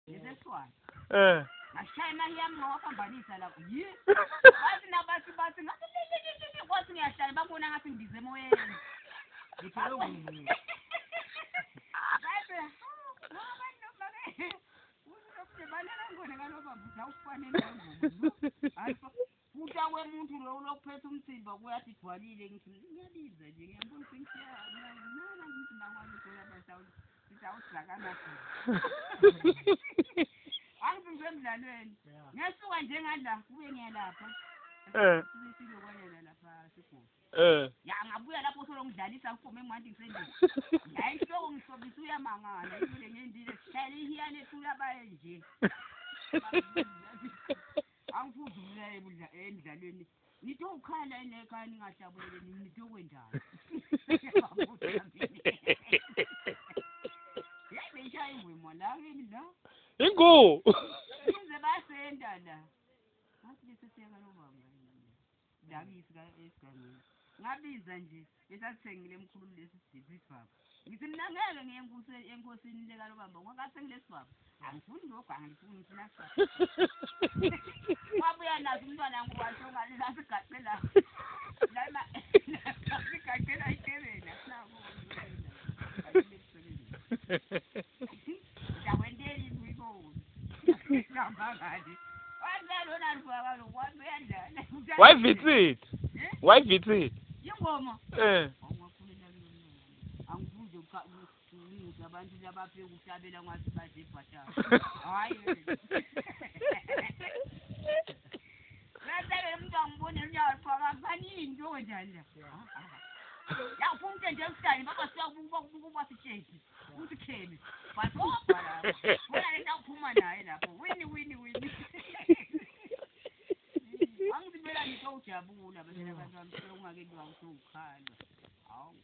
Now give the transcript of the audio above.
Ngeseswana. Eh. Ngashaya imali yami ngawaphambanisa lapho. Yi. Bathi nabathi ngathi kwathi ngiyahlala babona ngathi ngibize emoyeni. Ngithi lokhu. Bathi abantu bake. Uzokuthi balala ngone kaloba zawufanele ngomuntu. Hayibo. Kuta kwemuntu lo lokuphetha umthimba kuyathi gcwalile ngithi ngiyabiza nje ngiyambona sengiya. Nana ngithi bangwazi ukuthola basawu. Sisawuhlakana khona. Angizemdlalweni. Ngesuka njengadla kube ngiyalapha. Sizokwalela lapha sikhona. Ya ngabuya lapho solongidlalisa ngiphume emanti ngisendeni. Hayi inhloko ngisobisa uyamangala yile ngendile sihlala ihiyane ethula baye nje. Angifuzule ebudla endlalweni. Nitho ukhala enekhaya ningahlabulele nitho kwendalo. Yayishaya ingwimo la kimi la. Ingo. Inze basenda la. Ngathi lesitheka lo baba. Ndabisi ka esigangeni. Ngabiza nje besathengile emkhulu lesi sibaba. Ngithi mina ngeke ngiye enkosini le kalo baba. Ngakase ngilesibaba. Angifuni lokho angifuni ngifuna sibaba. Wabuya nazo umntwana ngubasho ngalila sigaqela. La sigaqela ikebela sinako. Ndawendeli ngiyibona. Ngambangani. Wazalona ngibaba lo waziyandla. Why visit? Why visit? Ingoma. Awukhulela mina. Angibuze ukuthi abantu labafika ukuhlabela ngathi baje ibhatala. Hayi. Lazale umuntu angibone unyawo phaka kanini nto njani la. Ya ufunke nje usitani baba siyakubuka sitsheki. Uthi kheme. Bathopha la. Bona lenta uphuma naye lapho. Wini. Angizibela ngitho ujabula bese abantu bami ungake ngizwa ukuthi ukhala. Hawu.